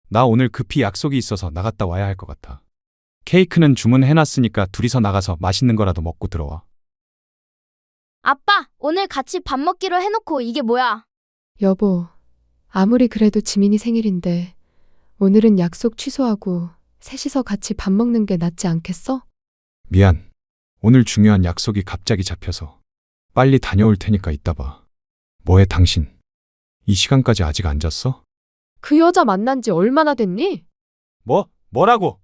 나 오늘 급히 약속이 있어서 나갔다 와야 할 것 같아. 케이크는 주문해놨으니까 둘이서 나가서 맛있는 거라도 먹고 들어와. 아빠, 오늘 같이 밥 먹기로 해놓고 이게 뭐야? 여보, 아무리 그래도 지민이 생일인데 오늘은 약속 취소하고 셋이서 같이 밥 먹는 게 낫지 않겠어? 미안. 오늘 중요한 약속이 갑자기 잡혀서. 빨리 다녀올 테니까 이따 봐. 뭐해 당신? 이 시간까지 아직 안 잤어? 그 여자 만난 지 얼마나 됐니? 뭐라고?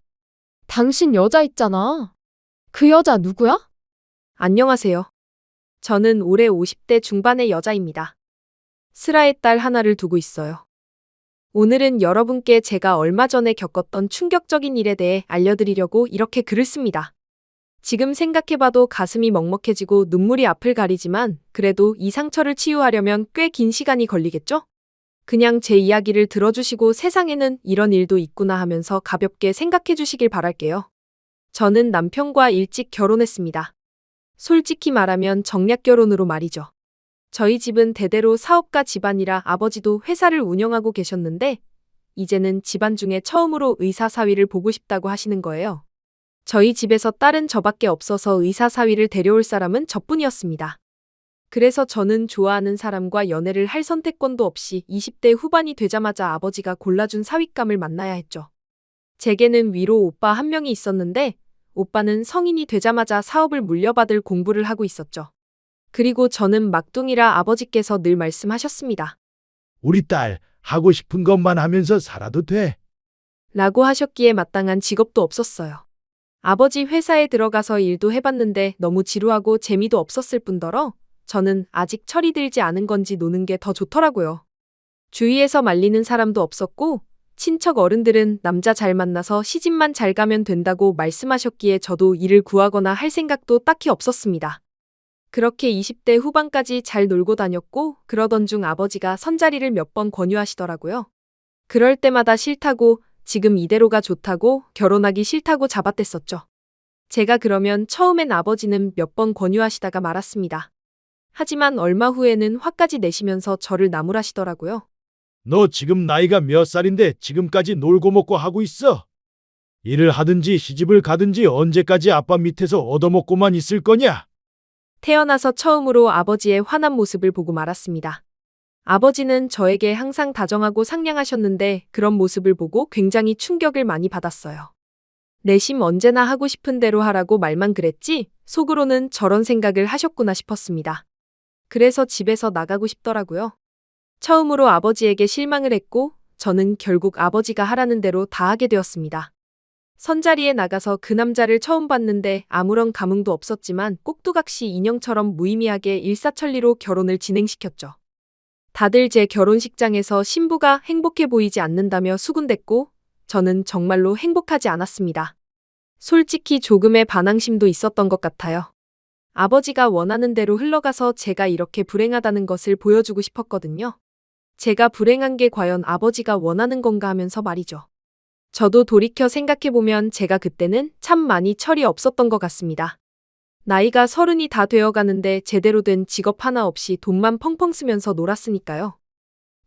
당신 여자 있잖아. 그 여자 누구야? 안녕하세요. 저는 올해 50대 중반의 여자입니다. 슬아의 딸 하나를 두고 있어요. 오늘은 여러분께 제가 얼마 전에 겪었던 충격적인 일에 대해 알려드리려고 이렇게 글을 씁니다. 지금 생각해봐도 가슴이 먹먹해지고 눈물이 앞을 가리지만 그래도 이 상처를 치유하려면 꽤 긴 시간이 걸리겠죠? 그냥 제 이야기를 들어주시고 세상에는 이런 일도 있구나 하면서 가볍게 생각해 주시길 바랄게요. 저는 남편과 일찍 결혼했습니다. 솔직히 말하면 정략 결혼으로 말이죠. 저희 집은 대대로 사업가 집안이라 아버지도 회사를 운영하고 계셨는데 이제는 집안 중에 처음으로 의사 사위를 보고 싶다고 하시는 거예요. 저희 집에서 딸은 저밖에 없어서 의사 사위를 데려올 사람은 저뿐이었습니다. 그래서 저는 좋아하는 사람과 연애를 할 선택권도 없이 20대 후반이 되자마자 아버지가 골라준 사윗감을 만나야 했죠. 제게는 위로 오빠 한 명이 있었는데 오빠는 성인이 되자마자 사업을 물려받을 공부를 하고 있었죠. 그리고 저는 막둥이라 아버지께서 늘 말씀하셨습니다. 우리 딸 하고 싶은 것만 하면서 살아도 돼. 라고 하셨기에 마땅한 직업도 없었어요. 아버지 회사에 들어가서 일도 해봤는데 너무 지루하고 재미도 없었을 뿐더러 저는 아직 철이 들지 않은 건지 노는 게 더 좋더라고요. 주위에서 말리는 사람도 없었고 친척 어른들은 남자 잘 만나서 시집만 잘 가면 된다고 말씀하셨기에 저도 일을 구하거나 할 생각도 딱히 없었습니다. 그렇게 20대 후반까지 잘 놀고 다녔고 그러던 중 아버지가 선자리를 몇 번 권유하시더라고요. 그럴 때마다 싫다고 지금 이대로가 좋다고 결혼하기 싫다고 잡아댔었죠. 제가 그러면 처음엔 아버지는 몇 번 권유하시다가 말았습니다. 하지만 얼마 후에는 화까지 내시면서 저를 나무라시더라고요. 너 지금 나이가 몇 살인데 지금까지 놀고 먹고 하고 있어? 일을 하든지 시집을 가든지 언제까지 아빠 밑에서 얻어먹고만 있을 거냐? 태어나서 처음으로 아버지의 화난 모습을 보고 말았습니다. 아버지는 저에게 항상 다정하고 상냥하셨는데 그런 모습을 보고 굉장히 충격을 많이 받았어요. 내심 언제나 하고 싶은 대로 하라고 말만 그랬지 속으로는 저런 생각을 하셨구나 싶었습니다. 그래서 집에서 나가고 싶더라고요. 처음으로 아버지에게 실망을 했고 저는 결국 아버지가 하라는 대로 다 하게 되었습니다. 선자리에 나가서 그 남자를 처음 봤는데 아무런 감흥도 없었지만 꼭두각시 인형처럼 무의미하게 일사천리로 결혼을 진행시켰죠. 다들 제 결혼식장에서 신부가 행복해 보이지 않는다며 수군댔고 저는 정말로 행복하지 않았습니다. 솔직히 조금의 반항심도 있었던 것 같아요. 아버지가 원하는 대로 흘러가서 제가 이렇게 불행하다는 것을 보여주고 싶었거든요. 제가 불행한 게 과연 아버지가 원하는 건가 하면서 말이죠. 저도 돌이켜 생각해보면 제가 그때는 참 많이 철이 없었던 것 같습니다. 나이가 30이 다 되어가는데 제대로 된 직업 하나 없이 돈만 펑펑 쓰면서 놀았으니까요.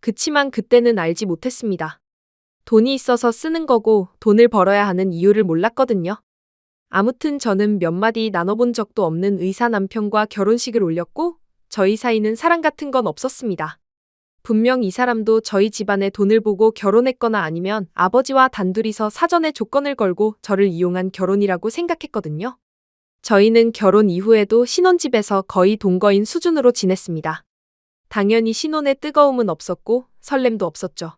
그치만 그때는 알지 못했습니다. 돈이 있어서 쓰는 거고 돈을 벌어야 하는 이유를 몰랐거든요. 아무튼 저는 몇 마디 나눠본 적도 없는 의사 남편과 결혼식을 올렸고 저희 사이는 사랑 같은 건 없었습니다. 분명 이 사람도 저희 집안의 돈을 보고 결혼했거나 아니면 아버지와 단둘이서 사전에 조건을 걸고 저를 이용한 결혼이라고 생각했거든요. 저희는 결혼 이후에도 신혼집에서 거의 동거인 수준으로 지냈습니다. 당연히 신혼의 뜨거움은 없었고 설렘도 없었죠.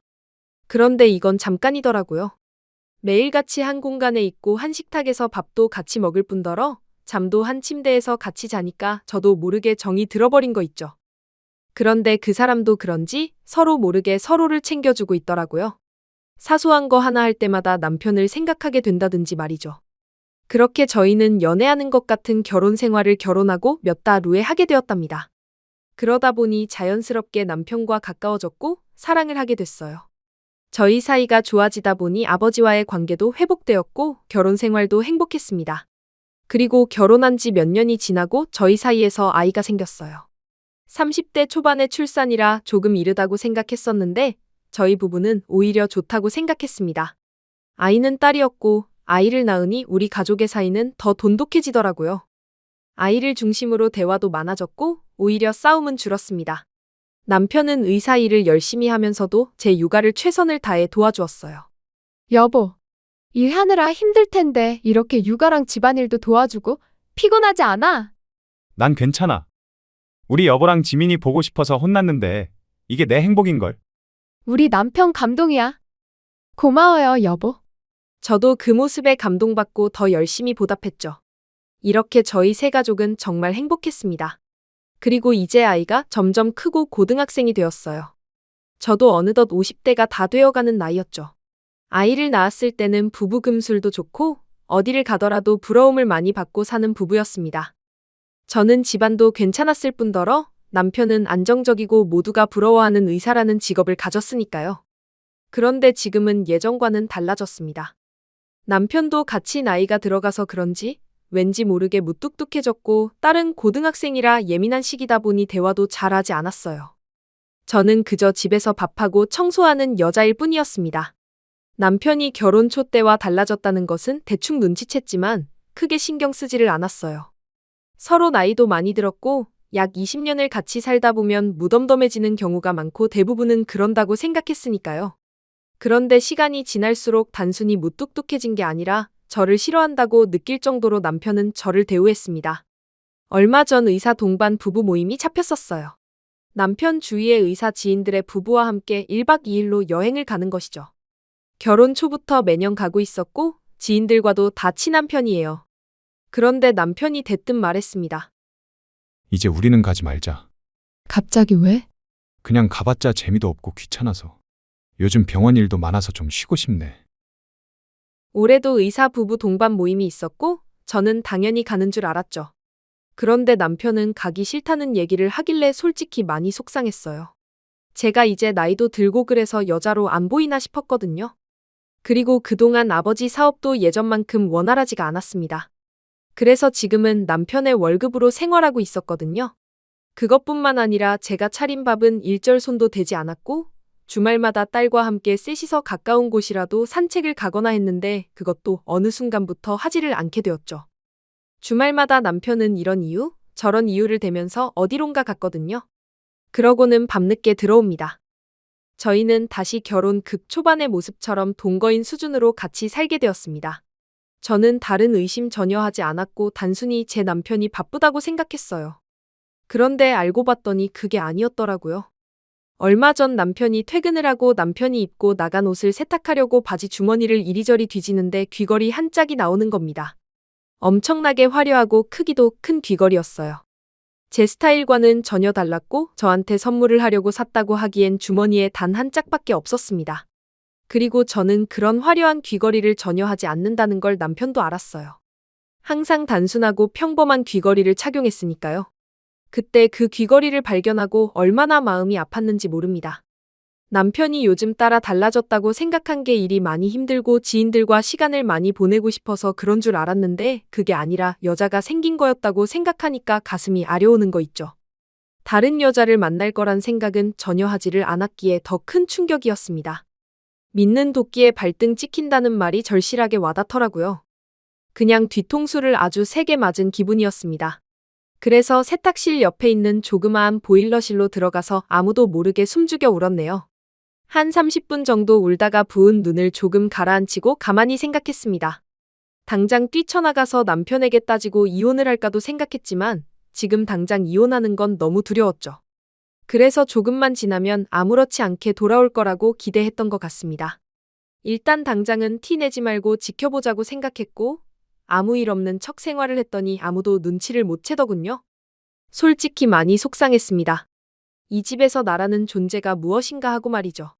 그런데 이건 잠깐이더라고요. 매일같이 한 공간에 있고 한 식탁에서 밥도 같이 먹을 뿐더러 잠도 한 침대에서 같이 자니까 저도 모르게 정이 들어버린 거 있죠. 그런데 그 사람도 그런지 서로 모르게 서로를 챙겨주고 있더라고요. 사소한 거 하나 할 때마다 남편을 생각하게 된다든지 말이죠. 그렇게 저희는 연애하는 것 같은 결혼 생활을 결혼하고 몇 달 후에 하게 되었답니다. 그러다 보니 자연스럽게 남편과 가까워졌고 사랑을 하게 됐어요. 저희 사이가 좋아지다 보니 아버지와의 관계도 회복되었고 결혼 생활도 행복했습니다. 그리고 결혼한 지 몇 년이 지나고 저희 사이에서 아이가 생겼어요. 30대 초반의 출산이라 조금 이르다고 생각했었는데 저희 부부는 오히려 좋다고 생각했습니다. 아이는 딸이었고 아이를 낳으니 우리 가족의 사이는 더 돈독해지더라고요. 아이를 중심으로 대화도 많아졌고 오히려 싸움은 줄었습니다. 남편은 의사 일을 열심히 하면서도 제 육아를 최선을 다해 도와주었어요. 여보, 일하느라 힘들 텐데 이렇게 육아랑 집안일도 도와주고 피곤하지 않아? 난 괜찮아. 우리 여보랑 지민이 보고 싶어서 혼났는데 이게 내 행복인걸. 우리 남편 감동이야. 고마워요, 여보. 저도 그 모습에 감동받고 더 열심히 보답했죠. 이렇게 저희 세 가족은 정말 행복했습니다. 그리고 이제 아이가 점점 크고 고등학생이 되었어요. 저도 어느덧 50대가 다 되어가는 나이였죠. 아이를 낳았을 때는 부부 금술도 좋고 어디를 가더라도 부러움을 많이 받고 사는 부부였습니다. 저는 집안도 괜찮았을 뿐더러 남편은 안정적이고 모두가 부러워하는 의사라는 직업을 가졌으니까요. 그런데 지금은 예전과는 달라졌습니다. 남편도 같이 나이가 들어가서 그런지 왠지 모르게 무뚝뚝해졌고 딸은 고등학생이라 예민한 시기다 보니 대화도 잘하지 않았어요. 저는 그저 집에서 밥하고 청소하는 여자일 뿐이었습니다. 남편이 결혼 초 때와 달라졌다는 것은 대충 눈치챘지만 크게 신경 쓰지를 않았어요. 서로 나이도 많이 들었고 약 20년을 같이 살다 보면 무덤덤해지는 경우가 많고 대부분은 그런다고 생각했으니까요. 그런데 시간이 지날수록 단순히 무뚝뚝해진 게 아니라 저를 싫어한다고 느낄 정도로 남편은 저를 대우했습니다. 얼마 전 의사 동반 부부 모임이 잡혔었어요. 남편 주위의 의사 지인들의 부부와 함께 1박 2일로 여행을 가는 것이죠. 결혼 초부터 매년 가고 있었고 지인들과도 다 친한 편이에요. 그런데 남편이 대뜸 말했습니다. 이제 우리는 가지 말자. 갑자기 왜? 그냥 가봤자 재미도 없고 귀찮아서. 요즘 병원 일도 많아서 좀 쉬고 싶네. 올해도 의사 부부 동반 모임이 있었고 저는 당연히 가는 줄 알았죠. 그런데 남편은 가기 싫다는 얘기를 하길래 솔직히 많이 속상했어요. 제가 이제 나이도 들고 그래서 여자로 안 보이나 싶었거든요. 그리고 그동안 아버지 사업도 예전만큼 원활하지가 않았습니다. 그래서 지금은 남편의 월급으로 생활하고 있었거든요. 그것뿐만 아니라 제가 차린 밥은 일절 손도 대지 않았고 주말마다 딸과 함께 셋이서 가까운 곳이라도 산책을 가거나 했는데 그것도 어느 순간부터 하지를 않게 되었죠. 주말마다 남편은 이런 이유, 저런 이유를 대면서 어디론가 갔거든요. 그러고는 밤늦게 들어옵니다. 저희는 다시 결혼 극초반의 모습처럼 동거인 수준으로 같이 살게 되었습니다. 저는 다른 의심 전혀 하지 않았고 단순히 제 남편이 바쁘다고 생각했어요. 그런데 알고 봤더니 그게 아니었더라고요. 얼마 전 남편이 퇴근을 하고 남편이 입고 나간 옷을 세탁하려고 바지 주머니를 이리저리 뒤지는데 귀걸이 한 짝이 나오는 겁니다. 엄청나게 화려하고 크기도 큰 귀걸이였어요. 제 스타일과는 전혀 달랐고 저한테 선물을 하려고 샀다고 하기엔 주머니에 단 한 짝밖에 없었습니다. 그리고 저는 그런 화려한 귀걸이를 전혀 하지 않는다는 걸 남편도 알았어요. 항상 단순하고 평범한 귀걸이를 착용했으니까요. 그때 그 귀걸이를 발견하고 얼마나 마음이 아팠는지 모릅니다. 남편이 요즘 따라 달라졌다고 생각한 게 일이 많이 힘들고 지인들과 시간을 많이 보내고 싶어서 그런 줄 알았는데 그게 아니라 여자가 생긴 거였다고 생각하니까 가슴이 아려오는 거 있죠. 다른 여자를 만날 거란 생각은 전혀 하지를 않았기에 더 큰 충격이었습니다. 믿는 도끼에 발등 찍힌다는 말이 절실하게 와닿더라고요. 그냥 뒤통수를 아주 세게 맞은 기분이었습니다. 그래서 세탁실 옆에 있는 조그마한 보일러실로 들어가서 아무도 모르게 숨죽여 울었네요. 한 30분 정도 울다가 부은 눈을 조금 가라앉히고 가만히 생각했습니다. 당장 뛰쳐나가서 남편에게 따지고 이혼을 할까도 생각했지만 지금 당장 이혼하는 건 너무 두려웠죠. 그래서 조금만 지나면 아무렇지 않게 돌아올 거라고 기대했던 것 같습니다. 일단 당장은 티 내지 말고 지켜보자고 생각했고 아무 일 없는 척 생활을 했더니 아무도 눈치를 못 채더군요. 솔직히 많이 속상했습니다. 이 집에서 나라는 존재가 무엇인가 하고 말이죠.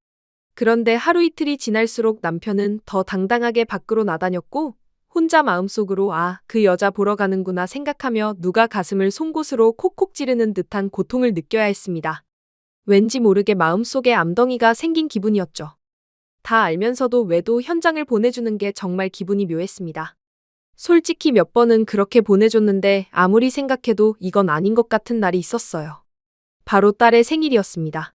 그런데 하루 이틀이 지날수록 남편은 더 당당하게 밖으로 나다녔고 혼자 마음속으로 그 여자 보러 가는구나 생각하며 누가 가슴을 송곳으로 콕콕 찌르는 듯한 고통을 느껴야 했습니다. 왠지 모르게 마음속에 암덩이가 생긴 기분이었죠. 다 알면서도 외도 현장을 보내주는 게 정말 기분이 묘했습니다. 솔직히 몇 번은 그렇게 보내줬는데 아무리 생각해도 이건 아닌 것 같은 날이 있었어요. 바로 딸의 생일이었습니다.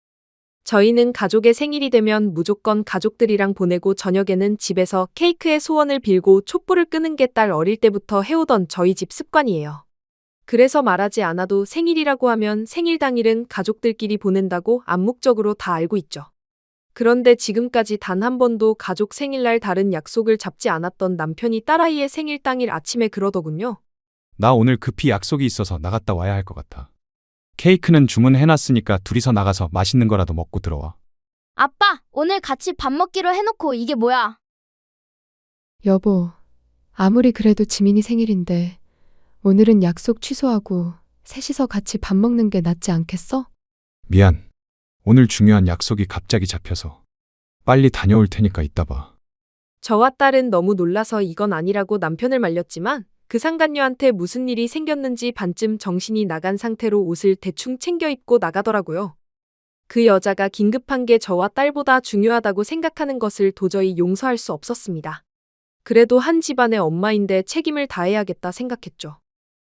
저희는 가족의 생일이 되면 무조건 가족들이랑 보내고 저녁에는 집에서 케이크의 소원을 빌고 촛불을 끄는 게 딸 어릴 때부터 해오던 저희 집 습관이에요. 그래서 말하지 않아도 생일이라고 하면 생일 당일은 가족들끼리 보낸다고 암묵적으로 다 알고 있죠. 그런데 지금까지 단 한 번도 가족 생일날 다른 약속을 잡지 않았던 남편이 딸아이의 생일 당일 아침에 그러더군요. 나 오늘 급히 약속이 있어서 나갔다 와야 할 것 같아. 케이크는 주문해놨으니까 둘이서 나가서 맛있는 거라도 먹고 들어와. 아빠, 오늘 같이 밥 먹기로 해놓고 이게 뭐야? 여보, 아무리 그래도 지민이 생일인데 오늘은 약속 취소하고 셋이서 같이 밥 먹는 게 낫지 않겠어? 미안. 오늘 중요한 약속이 갑자기 잡혀서. 빨리 다녀올 테니까 이따 봐. 저와 딸은 너무 놀라서 이건 아니라고 남편을 말렸지만 그 상간녀한테 무슨 일이 생겼는지 반쯤 정신이 나간 상태로 옷을 대충 챙겨 입고 나가더라고요. 그 여자가 긴급한 게 저와 딸보다 중요하다고 생각하는 것을 도저히 용서할 수 없었습니다. 그래도 한 집안의 엄마인데 책임을 다해야겠다 생각했죠.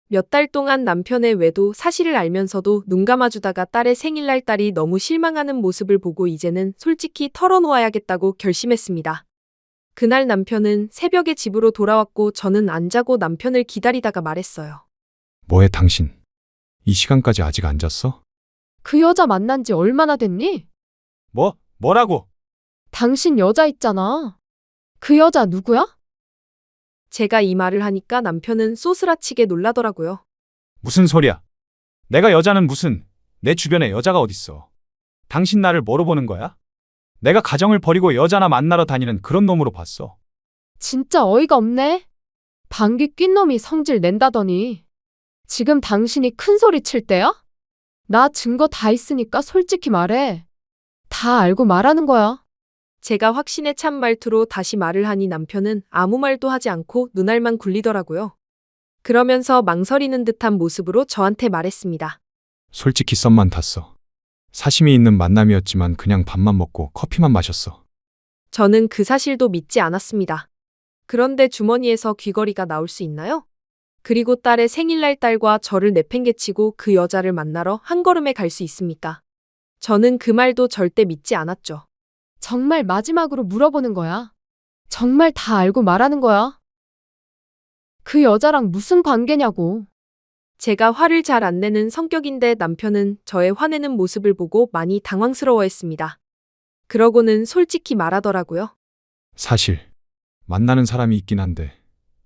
몇 달 동안 남편의 외도 사실을 알면서도 눈 감아주다가 딸의 생일날 딸이 너무 실망하는 모습을 보고 이제는 솔직히 털어놓아야겠다고 결심했습니다. 그날 남편은 새벽에 집으로 돌아왔고 저는 안 자고 남편을 기다리다가 말했어요. 뭐해 당신? 이 시간까지 아직 안 잤어? 그 여자 만난 지 얼마나 됐니? 뭐라고? 당신 여자 있잖아. 그 여자 누구야? 제가 이 말을 하니까 남편은 쏘스라치게 놀라더라고요. 무슨 소리야? 내가 여자는 무슨, 내 주변에 여자가 어딨어. 당신 나를 뭐로 보는 거야? 내가 가정을 버리고 여자나 만나러 다니는 그런 놈으로 봤어. 진짜 어이가 없네. 방귀 낀 놈이 성질 낸다더니. 지금 당신이 큰 소리 칠 때야? 나 증거 다 있으니까 솔직히 말해. 다 알고 말하는 거야. 제가 확신에 찬 말투로 다시 말을 하니 남편은 아무 말도 하지 않고 눈알만 굴리더라고요. 그러면서 망설이는 듯한 모습으로 저한테 말했습니다. 솔직히 썸만 탔어. 사심이 있는 만남이었지만 그냥 밥만 먹고 커피만 마셨어. 저는 그 사실도 믿지 않았습니다. 그런데 주머니에서 귀걸이가 나올 수 있나요? 그리고 딸의 생일날 딸과 저를 내팽개치고 그 여자를 만나러 한 걸음에 갈 수 있습니까? 저는 그 말도 절대 믿지 않았죠. 정말 마지막으로 물어보는 거야. 정말 다 알고 말하는 거야. 그 여자랑 무슨 관계냐고. 제가 화를 잘 안 내는 성격인데 남편은 저의 화내는 모습을 보고 많이 당황스러워했습니다. 그러고는 솔직히 말하더라고요. 사실 만나는 사람이 있긴 한데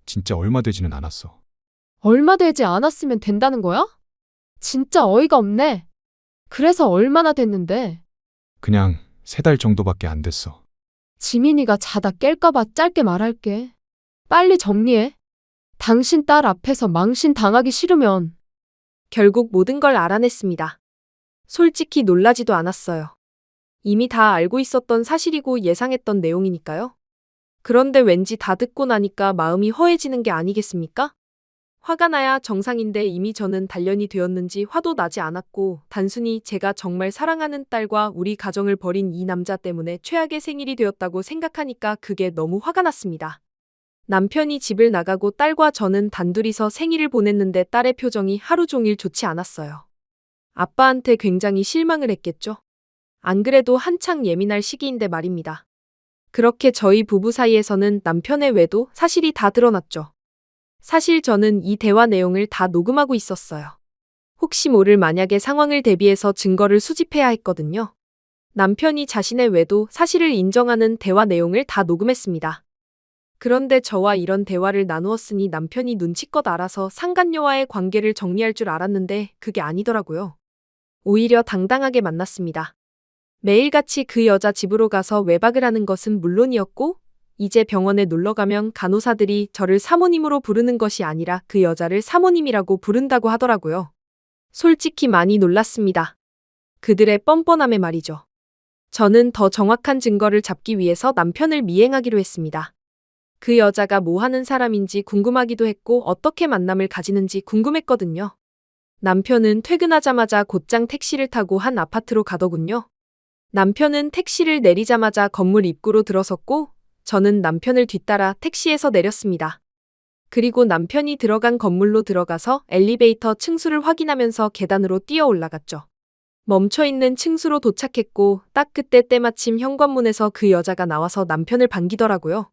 진짜 얼마 되지는 않았어. 얼마 되지 않았으면 된다는 거야? 진짜 어이가 없네. 그래서 얼마나 됐는데. 그냥 3달 정도밖에 안 됐어. 지민이가 자다 깰까봐 짧게 말할게. 빨리 정리해. 당신 딸 앞에서 망신 당하기 싫으면. 결국 모든 걸 알아냈습니다. 솔직히 놀라지도 않았어요. 이미 다 알고 있었던 사실이고 예상했던 내용이니까요. 그런데 왠지 다 듣고 나니까 마음이 허해지는 게 아니겠습니까? 화가 나야 정상인데 이미 저는 단련이 되었는지 화도 나지 않았고 단순히 제가 정말 사랑하는 딸과 우리 가정을 버린 이 남자 때문에 최악의 생일이 되었다고 생각하니까 그게 너무 화가 났습니다. 남편이 집을 나가고 딸과 저는 단둘이서 생일을 보냈는데 딸의 표정이 하루 종일 좋지 않았어요. 아빠한테 굉장히 실망을 했겠죠. 안 그래도 한창 예민할 시기인데 말입니다. 그렇게 저희 부부 사이에서는 남편의 외도 사실이 다 드러났죠. 사실 저는 이 대화 내용을 다 녹음하고 있었어요. 혹시 모를 만약의 상황을 대비해서 증거를 수집해야 했거든요. 남편이 자신의 외도 사실을 인정하는 대화 내용을 다 녹음했습니다. 그런데 저와 이런 대화를 나누었으니 남편이 눈치껏 알아서 상간녀와의 관계를 정리할 줄 알았는데 그게 아니더라고요. 오히려 당당하게 만났습니다. 매일같이 그 여자 집으로 가서 외박을 하는 것은 물론이었고 이제 병원에 놀러가면 간호사들이 저를 사모님으로 부르는 것이 아니라 그 여자를 사모님이라고 부른다고 하더라고요. 솔직히 많이 놀랐습니다. 그들의 뻔뻔함에 말이죠. 저는 더 정확한 증거를 잡기 위해서 남편을 미행하기로 했습니다. 그 여자가 뭐 하는 사람인지 궁금하기도 했고 어떻게 만남을 가지는지 궁금했거든요. 남편은 퇴근하자마자 곧장 택시를 타고 한 아파트로 가더군요. 남편은 택시를 내리자마자 건물 입구로 들어섰고 저는 남편을 뒤따라 택시에서 내렸습니다. 그리고 남편이 들어간 건물로 들어가서 엘리베이터 층수를 확인하면서 계단으로 뛰어 올라갔죠. 멈춰 있는 층수로 도착했고 딱 그때 때마침 현관문에서 그 여자가 나와서 남편을 반기더라고요.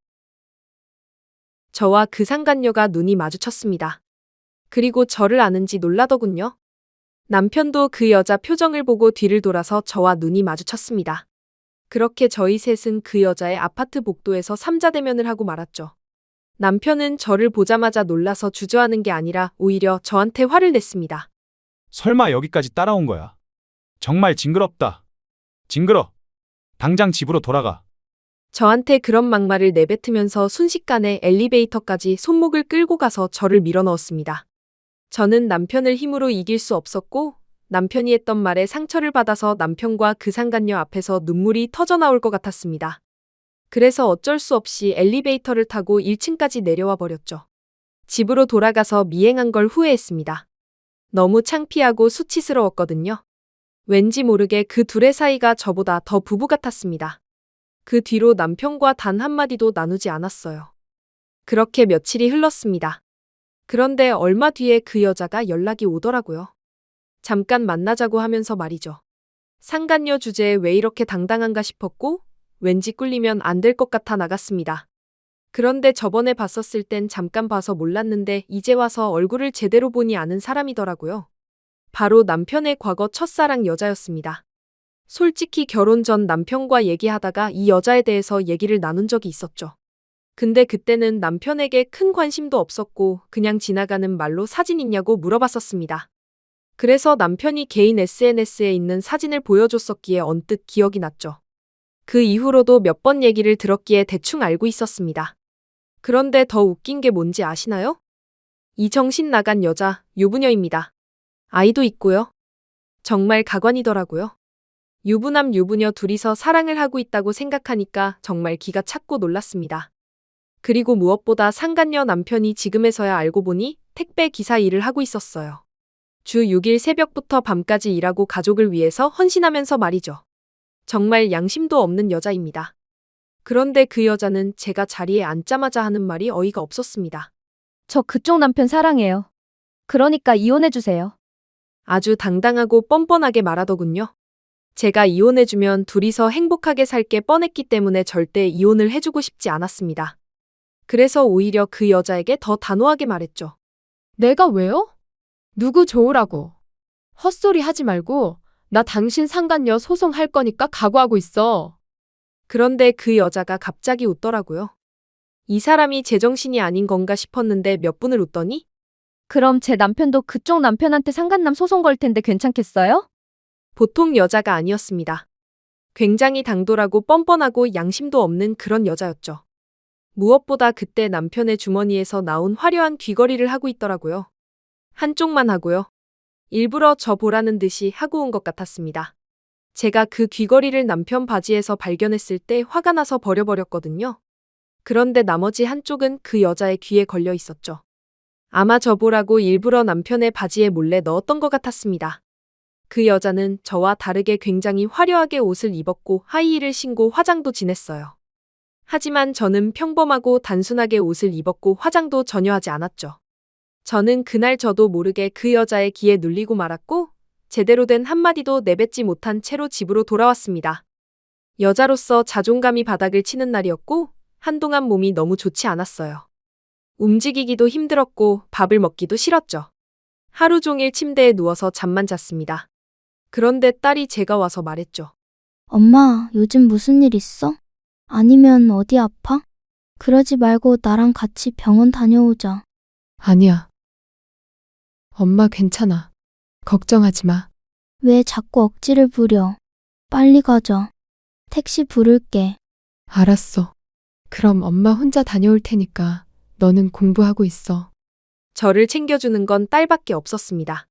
저와 그 상간녀가 눈이 마주쳤습니다. 그리고 저를 아는지 놀라더군요. 남편도 그 여자 표정을 보고 뒤를 돌아서 저와 눈이 마주쳤습니다. 그렇게 저희 셋은 그 여자의 아파트 복도에서 삼자대면을 하고 말았죠. 남편은 저를 보자마자 놀라서 주저하는 게 아니라 오히려 저한테 화를 냈습니다. 설마 여기까지 따라온 거야? 정말 징그럽다. 징그러. 당장 집으로 돌아가. 저한테 그런 막말을 내뱉으면서 순식간에 엘리베이터까지 손목을 끌고 가서 저를 밀어넣었습니다. 저는 남편을 힘으로 이길 수 없었고 남편이 했던 말에 상처를 받아서 남편과 그 상간녀 앞에서 눈물이 터져나올 것 같았습니다. 그래서 어쩔 수 없이 엘리베이터를 타고 1층까지 내려와 버렸죠. 집으로 돌아가서 미행한 걸 후회했습니다. 너무 창피하고 수치스러웠거든요. 왠지 모르게 그 둘의 사이가 저보다 더 부부 같았습니다. 그 뒤로 남편과 단 한마디도 나누지 않았어요. 그렇게 며칠이 흘렀습니다. 그런데 얼마 뒤에 그 여자가 연락이 오더라고요. 잠깐 만나자고 하면서 말이죠. 상간녀 주제에 왜 이렇게 당당한가 싶었고 왠지 꿀리면 안 될 것 같아 나갔습니다. 그런데 저번에 봤었을 땐 잠깐 봐서 몰랐는데 이제 와서 얼굴을 제대로 보니 아는 사람이더라고요. 바로 남편의 과거 첫사랑 여자였습니다. 솔직히 결혼 전 남편과 얘기하다가 이 여자에 대해서 얘기를 나눈 적이 있었죠. 근데 그때는 남편에게 큰 관심도 없었고 그냥 지나가는 말로 사진 있냐고 물어봤었습니다. 그래서 남편이 개인 SNS에 있는 사진을 보여줬었기에 언뜻 기억이 났죠. 그 이후로도 몇 번 얘기를 들었기에 대충 알고 있었습니다. 그런데 더 웃긴 게 뭔지 아시나요? 이 정신 나간 여자, 유부녀입니다. 아이도 있고요. 정말 가관이더라고요. 유부남 유부녀 둘이서 사랑을 하고 있다고 생각하니까 정말 기가 찼고 놀랐습니다. 그리고 무엇보다 상간녀 남편이 지금에서야 알고 보니 택배 기사 일을 하고 있었어요. 주 6일 새벽부터 밤까지 일하고 가족을 위해서 헌신하면서 말이죠. 정말 양심도 없는 여자입니다. 그런데 그 여자는 제가 자리에 앉자마자 하는 말이 어이가 없었습니다. 저 그쪽 남편 사랑해요. 그러니까 이혼해주세요. 아주 당당하고 뻔뻔하게 말하더군요. 제가 이혼해주면 둘이서 행복하게 살 게 뻔했기 때문에 절대 이혼을 해주고 싶지 않았습니다. 그래서 오히려 그 여자에게 더 단호하게 말했죠. 내가 왜요? 누구 좋으라고. 헛소리 하지 말고 나 당신 상간녀 소송할 거니까 각오하고 있어. 그런데 그 여자가 갑자기 웃더라고요. 이 사람이 제정신이 아닌 건가 싶었는데 몇 분을 웃더니 그럼 제 남편도 그쪽 남편한테 상간남 소송 걸 텐데 괜찮겠어요? 보통 여자가 아니었습니다. 굉장히 당돌하고 뻔뻔하고 양심도 없는 그런 여자였죠. 무엇보다 그때 남편의 주머니에서 나온 화려한 귀걸이를 하고 있더라고요. 한쪽만 하고요. 일부러 저 보라는 듯이 하고 온 것 같았습니다. 제가 그 귀걸이를 남편 바지에서 발견했을 때 화가 나서 버려버렸거든요. 그런데 나머지 한쪽은 그 여자의 귀에 걸려 있었죠. 아마 저 보라고 일부러 남편의 바지에 몰래 넣었던 것 같았습니다. 그 여자는 저와 다르게 굉장히 화려하게 옷을 입었고 하이힐을 신고 화장도 진했어요. 하지만 저는 평범하고 단순하게 옷을 입었고 화장도 전혀 하지 않았죠. 저는 그날 저도 모르게 그 여자의 기에 눌리고 말았고 제대로 된 한마디도 내뱉지 못한 채로 집으로 돌아왔습니다. 여자로서 자존감이 바닥을 치는 날이었고 한동안 몸이 너무 좋지 않았어요. 움직이기도 힘들었고 밥을 먹기도 싫었죠. 하루 종일 침대에 누워서 잠만 잤습니다. 그런데 딸이 제가 와서 말했죠. 엄마, 요즘 무슨 일 있어? 아니면 어디 아파? 그러지 말고 나랑 같이 병원 다녀오자. 아니야. 엄마 괜찮아. 걱정하지 마. 왜 자꾸 억지를 부려? 빨리 가자. 택시 부를게. 알았어. 그럼 엄마 혼자 다녀올 테니까 너는 공부하고 있어. 저를 챙겨주는 건 딸밖에 없었습니다.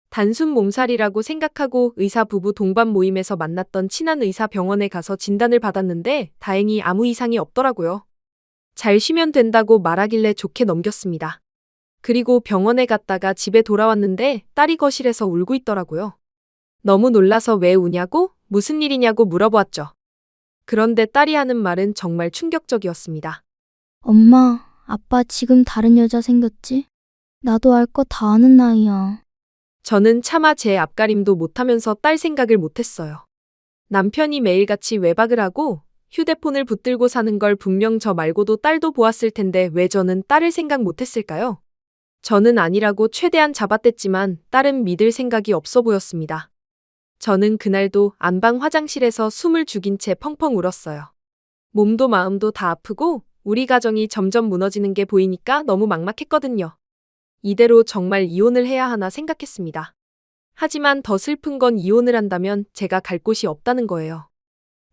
단순 몸살이라고 생각하고 의사 부부 동반 모임에서 만났던 친한 의사 병원에 가서 진단을 받았는데 다행히 아무 이상이 없더라고요. 잘 쉬면 된다고 말하길래 좋게 넘겼습니다. 그리고 병원에 갔다가 집에 돌아왔는데 딸이 거실에서 울고 있더라고요. 너무 놀라서 왜 우냐고 무슨 일이냐고 물어보았죠. 그런데 딸이 하는 말은 정말 충격적이었습니다. 엄마, 아빠 지금 다른 여자 생겼지? 나도 알 거 다 아는 나이야. 저는 차마 제 앞가림도 못하면서 딸 생각을 못했어요. 남편이 매일같이 외박을 하고 휴대폰을 붙들고 사는 걸 분명 저 말고도 딸도 보았을 텐데 왜 저는 딸을 생각 못했을까요? 저는 아니라고 최대한 잡아댔지만 딸은 믿을 생각이 없어 보였습니다. 저는 그날도 안방 화장실에서 숨을 죽인 채 펑펑 울었어요. 몸도 마음도 다 아프고 우리 가정이 점점 무너지는 게 보이니까 너무 막막했거든요. 이대로 정말 이혼을 해야 하나 생각했습니다. 하지만 더 슬픈 건 이혼을 한다면 제가 갈 곳이 없다는 거예요.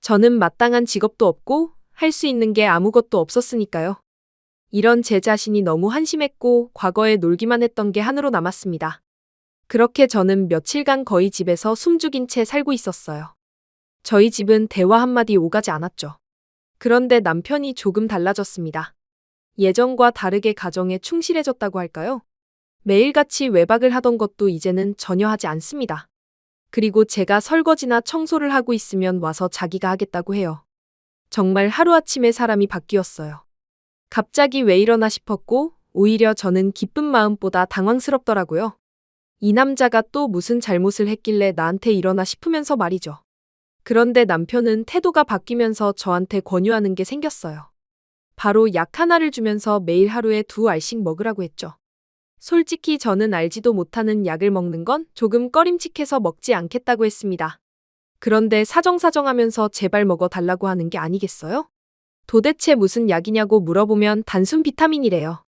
저는 마땅한 직업도 없고 할 수 있는 게 아무것도 없었으니까요. 이런 제 자신이 너무 한심했고 과거에 놀기만 했던 게 한으로 남았습니다. 그렇게 저는 며칠간 거의 집에서 숨죽인 채 살고 있었어요. 저희 집은 대화 한마디 오가지 않았죠. 그런데 남편이 조금 달라졌습니다. 예전과 다르게 가정에 충실해졌다고 할까요? 매일같이 외박을 하던 것도 이제는 전혀 하지 않습니다. 그리고 제가 설거지나 청소를 하고 있으면 와서 자기가 하겠다고 해요. 정말 하루아침에 사람이 바뀌었어요. 갑자기 왜 이러나 싶었고 오히려 저는 기쁜 마음보다 당황스럽더라고요. 이 남자가 또 무슨 잘못을 했길래 나한테 이러나 싶으면서 말이죠. 그런데 남편은 태도가 바뀌면서 저한테 권유하는 게 생겼어요. 바로 약 하나를 주면서 매일 하루에 2알씩 먹으라고 했죠. 솔직히 저는 알지도 못하는 약을 먹는 건 조금 꺼림칙해서 먹지 않겠다고 했습니다. 그런데 사정사정하면서 제발 먹어달라고 하는 게 아니겠어요? 도대체 무슨 약이냐고 물어보면 단순 비타민이래요.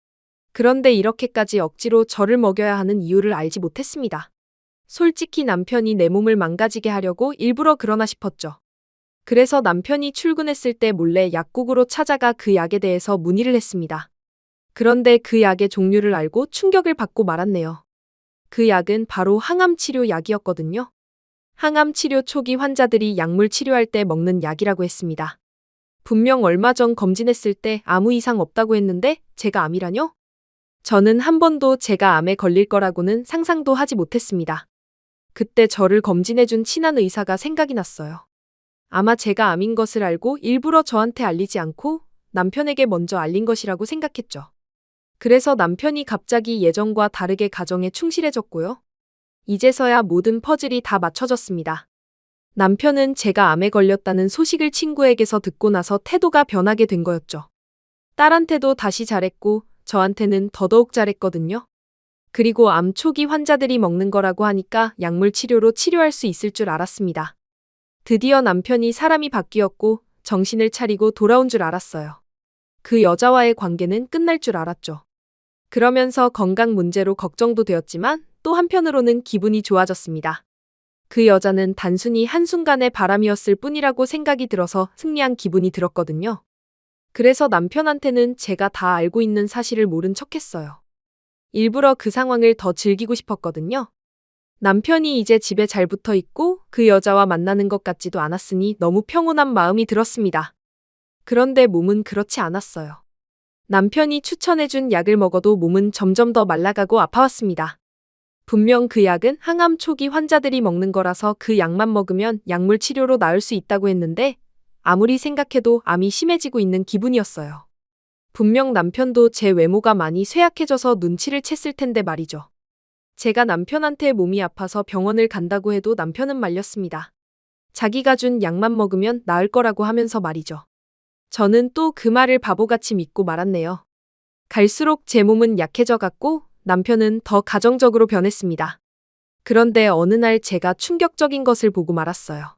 그런데 이렇게까지 억지로 저를 먹여야 하는 이유를 알지 못했습니다. 솔직히 남편이 내 몸을 망가지게 하려고 일부러 그러나 싶었죠. 그래서 남편이 출근했을 때 몰래 약국으로 찾아가 그 약에 대해서 문의를 했습니다. 그런데 그 약의 종류를 알고 충격을 받고 말았네요. 그 약은 바로 항암 치료 약이었거든요. 항암 치료 초기 환자들이 약물 치료할 때 먹는 약이라고 했습니다. 분명 얼마 전 검진했을 때 아무 이상 없다고 했는데 제가 암이라뇨? 저는 한 번도 제가 암에 걸릴 거라고는 상상도 하지 못했습니다. 그때 저를 검진해준 친한 의사가 생각이 났어요. 아마 제가 암인 것을 알고 일부러 저한테 알리지 않고 남편에게 먼저 알린 것이라고 생각했죠. 그래서 남편이 갑자기 예전과 다르게 가정에 충실해졌고요. 이제서야 모든 퍼즐이 다 맞춰졌습니다. 남편은 제가 암에 걸렸다는 소식을 친구에게서 듣고 나서 태도가 변하게 된 거였죠. 딸한테도 다시 잘했고 저한테는 더더욱 잘했거든요. 그리고 암 초기 환자들이 먹는 거라고 하니까 약물 치료로 치료할 수 있을 줄 알았습니다. 드디어 남편이 사람이 바뀌었고 정신을 차리고 돌아온 줄 알았어요. 그 여자와의 관계는 끝날 줄 알았죠. 그러면서 건강 문제로 걱정도 되었지만 또 한편으로는 기분이 좋아졌습니다. 그 여자는 단순히 한순간의 바람이었을 뿐이라고 생각이 들어서 승리한 기분이 들었거든요. 그래서 남편한테는 제가 다 알고 있는 사실을 모른 척했어요. 일부러 그 상황을 더 즐기고 싶었거든요. 남편이 이제 집에 잘 붙어 있고 그 여자와 만나는 것 같지도 않았으니 너무 평온한 마음이 들었습니다. 그런데 몸은 그렇지 않았어요. 남편이 추천해준 약을 먹어도 몸은 점점 더 말라가고 아파왔습니다. 분명 그 약은 항암 초기 환자들이 먹는 거라서 그 약만 먹으면 약물 치료로 나을 수 있다고 했는데 아무리 생각해도 암이 심해지고 있는 기분이었어요. 분명 남편도 제 외모가 많이 쇠약해져서 눈치를 챘을 텐데 말이죠. 제가 남편한테 몸이 아파서 병원을 간다고 해도 남편은 말렸습니다. 자기가 준 약만 먹으면 나을 거라고 하면서 말이죠. 저는 또 그 말을 바보같이 믿고 말았네요. 갈수록 제 몸은 약해져 갔고 남편은 더 가정적으로 변했습니다. 그런데 어느 날 제가 충격적인 것을 보고 말았어요.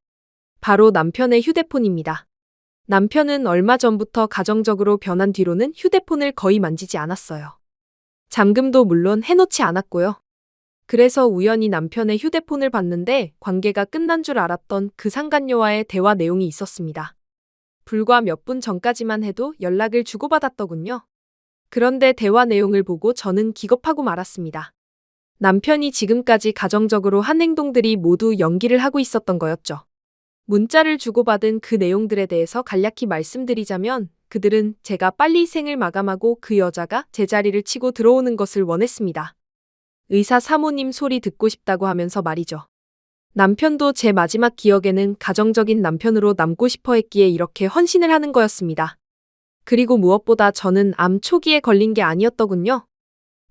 바로 남편의 휴대폰입니다. 남편은 얼마 전부터 가정적으로 변한 뒤로는 휴대폰을 거의 만지지 않았어요. 잠금도 물론 해놓지 않았고요. 그래서 우연히 남편의 휴대폰을 봤는데 관계가 끝난 줄 알았던 그 상간녀와의 대화 내용이 있었습니다. 불과 몇 분 전까지만 해도 연락을 주고받았더군요. 그런데 대화 내용을 보고 저는 기겁하고 말았습니다. 남편이 지금까지 가정적으로 한 행동들이 모두 연기를 하고 있었던 거였죠. 문자를 주고받은 그 내용들에 대해서 간략히 말씀드리자면 그들은 제가 빨리 생을 마감하고 그 여자가 제 자리를 치고 들어오는 것을 원했습니다. 의사 사모님 소리 듣고 싶다고 하면서 말이죠. 남편도 제 마지막 기억에는 가정적인 남편으로 남고 싶어 했기에 이렇게 헌신을 하는 거였습니다. 그리고 무엇보다 저는 암 초기에 걸린 게 아니었더군요.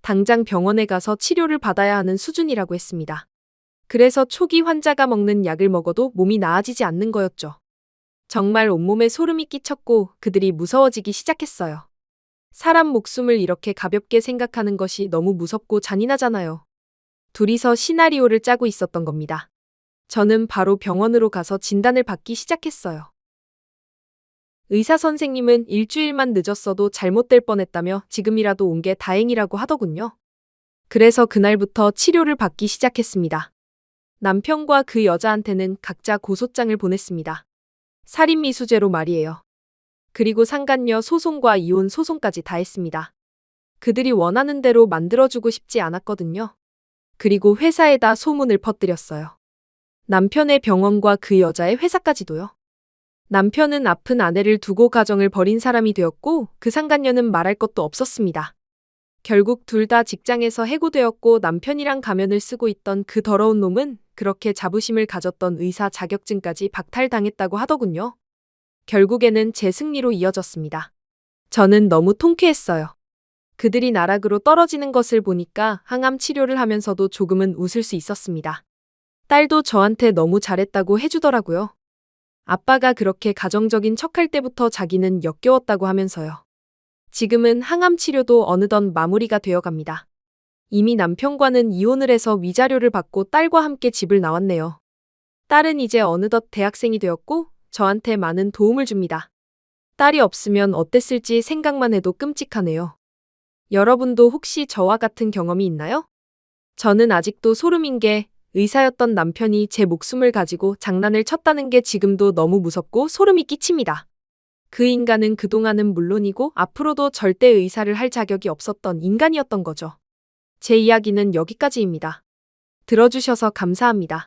당장 병원에 가서 치료를 받아야 하는 수준이라고 했습니다. 그래서 초기 환자가 먹는 약을 먹어도 몸이 나아지지 않는 거였죠. 정말 온몸에 소름이 끼쳤고 그들이 무서워지기 시작했어요. 사람 목숨을 이렇게 가볍게 생각하는 것이 너무 무섭고 잔인하잖아요. 둘이서 시나리오를 짜고 있었던 겁니다. 저는 바로 병원으로 가서 진단을 받기 시작했어요. 의사 선생님은 일주일만 늦었어도 잘못될 뻔했다며 지금이라도 온 게 다행이라고 하더군요. 그래서 그날부터 치료를 받기 시작했습니다. 남편과 그 여자한테는 각자 고소장을 보냈습니다. 살인미수죄로 말이에요. 그리고 상간녀 소송과 이혼 소송까지 다 했습니다. 그들이 원하는 대로 만들어주고 싶지 않았거든요. 그리고 회사에다 소문을 퍼뜨렸어요. 남편의 병원과 그 여자의 회사까지도요. 남편은 아픈 아내를 두고 가정을 벌인 사람이 되었고 그 상간녀는 말할 것도 없었습니다. 결국 둘 다 직장에서 해고되었고 남편이랑 가면을 쓰고 있던 그 더러운 놈은 그렇게 자부심을 가졌던 의사 자격증까지 박탈당했다고 하더군요. 결국에는 제 승리로 이어졌습니다. 저는 너무 통쾌했어요. 그들이 나락으로 떨어지는 것을 보니까 항암 치료를 하면서도 조금은 웃을 수 있었습니다. 딸도 저한테 너무 잘했다고 해주더라고요. 아빠가 그렇게 가정적인 척할 때부터 자기는 역겨웠다고 하면서요. 지금은 항암 치료도 어느덧 마무리가 되어 갑니다. 이미 남편과는 이혼을 해서 위자료를 받고 딸과 함께 집을 나왔네요. 딸은 이제 어느덧 대학생이 되었고 저한테 많은 도움을 줍니다. 딸이 없으면 어땠을지 생각만 해도 끔찍하네요. 여러분도 혹시 저와 같은 경험이 있나요? 저는 아직도 소름인 게 의사였던 남편이 제 목숨을 가지고 장난을 쳤다는 게 지금도 너무 무섭고 소름이 끼칩니다. 그 인간은 그동안은 물론이고 앞으로도 절대 의사를 할 자격이 없었던 인간이었던 거죠. 제 이야기는 여기까지입니다. 들어주셔서 감사합니다.